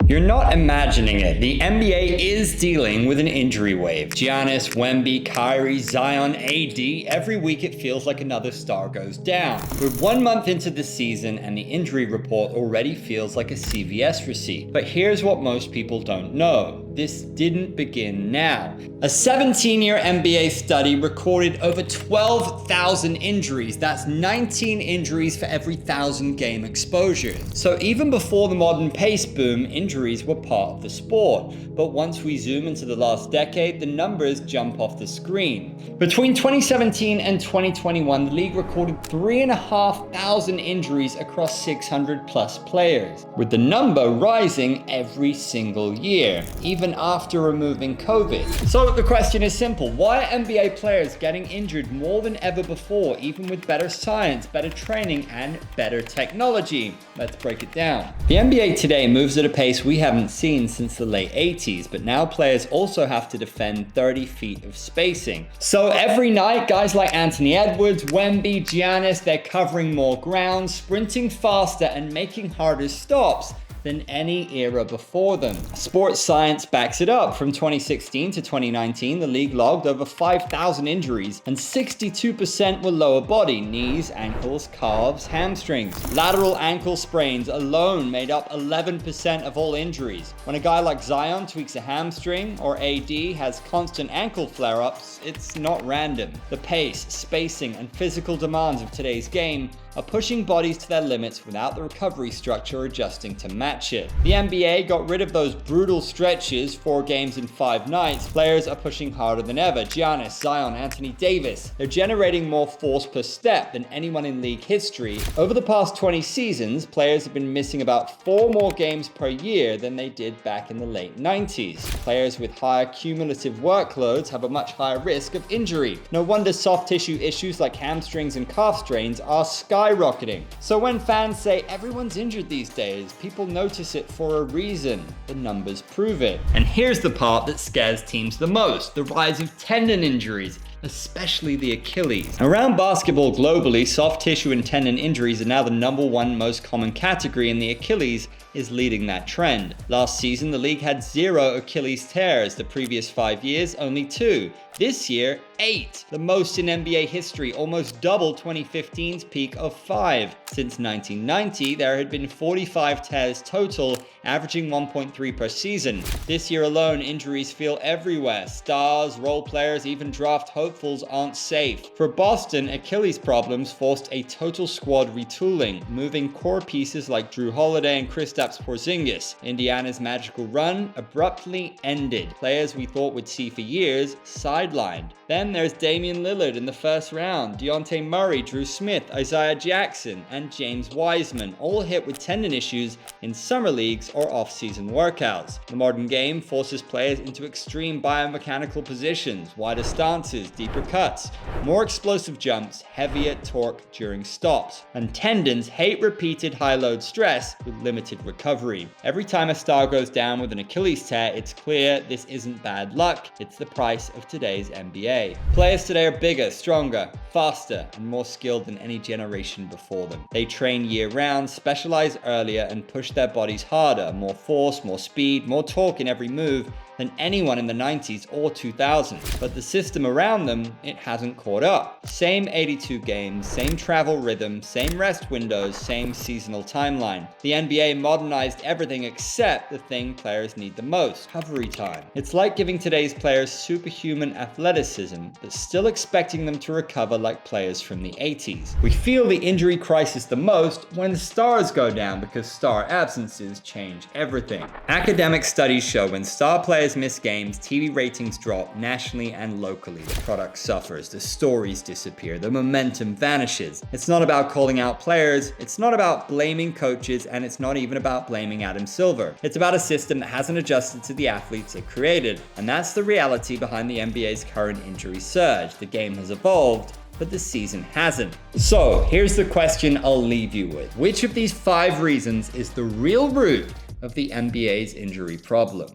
You're not imagining it. The NBA is dealing with an injury wave. Giannis, Wemby, Kyrie, Zion, AD, every week it feels like another star goes down. We're 1 month into the season and the injury report already feels like a CVS receipt. But here's what most people don't know. This didn't begin now. A 17-year NBA study recorded over 12,000 injuries. That's 19 injuries for every 1,000 game exposure. So even before the modern pace boom, injuries were part of the sport. But once we zoom into the last decade, the numbers jump off the screen. Between 2017 and 2021, the league recorded 3,500 injuries across 600 plus players, with the number rising every single year, even after removing COVID. So the question is simple. Why are NBA players getting injured more than ever before, even with better science, better training, and better technology? Let's break it down. The NBA today moves at a pace we haven't seen since the late 80s, but now players also have to defend 30 feet of spacing. So every night, guys like Anthony Edwards, Wemby, Giannis, they're covering more ground, sprinting faster, and making harder stops than any era before them. Sports science backs it up. From 2016 to 2019, the league logged over 5,000 injuries, and 62% were lower body, knees, ankles, calves, hamstrings. Lateral ankle sprains alone made up 11% of all injuries. When a guy like Zion tweaks a hamstring or AD has constant ankle flare-ups, it's not random. The pace, spacing, and physical demands of today's game are pushing bodies to their limits without the recovery structure adjusting to match it. The NBA got rid of those brutal stretches, 4 games in 5 nights. Players are pushing harder than ever. Giannis, Zion, Anthony Davis, they're generating more force per step than anyone in league history. Over the past 20 seasons, players have been missing about 4 more games per year than they did back in the late 90s. Players with higher cumulative workloads have a much higher risk of injury. No wonder soft tissue issues like hamstrings and calf strains are skyrocketing. So when fans say everyone's injured these days, people notice it for a reason. The numbers prove it. And here's the part that scares teams the most: the rise of tendon injuries, especially the Achilles. Around basketball globally, soft tissue and tendon injuries are now the #1 most common category, and the Achilles is leading that trend. Last season, the league had 0 Achilles tears. The previous 5 years, only 2. This year, 8. The most in NBA history, almost double 2015's peak of 5. Since 1990, there had been 45 tears total, averaging 1.3 per season. This year alone, injuries feel everywhere. Stars, role players, even draft hopefuls aren't safe. For Boston, Achilles problems forced a total squad retooling, moving core pieces like Drew Holiday and Kristaps Porzingis. Indiana's magical run abruptly ended. Players we thought we'd see for years sidelined. Then there's Damian Lillard in the first round, Dejounte Murray, Drew Smith, Isaiah Jackson, and James Wiseman, all hit with tendon issues in summer leagues or off-season workouts. The modern game forces players into extreme biomechanical positions, wider stances, deeper cuts, more explosive jumps, heavier torque during stops. And tendons hate repeated high-load stress with limited recovery. Every time a star goes down with an Achilles tear, it's clear this isn't bad luck, it's the price of today's NBA. Players today are bigger, stronger, faster, and more skilled than any generation before them. They train year-round, specialize earlier, and push their bodies harder. More force, more speed, more torque in every move than anyone in the 90s or 2000s. But the system around them, it hasn't caught up. Same 82 games, same travel rhythm, same rest windows, same seasonal timeline. The NBA modernized everything except the thing players need the most: recovery time. It's like giving today's players superhuman athleticism, but still expecting them to recover like players from the 80s. We feel the injury crisis the most when stars go down, because star absences change everything. Academic studies show when star players miss games, TV ratings drop nationally and locally. The product suffers, the stories disappear, the momentum vanishes. It's not about calling out players, it's not about blaming coaches, and it's not even about blaming Adam Silver. It's about a system that hasn't adjusted to the athletes it created. And that's the reality behind the NBA's current injury surge. The game has evolved, but the season hasn't. So here's the question I'll leave you with. Which of these 5 reasons is the real root of the NBA's injury problem?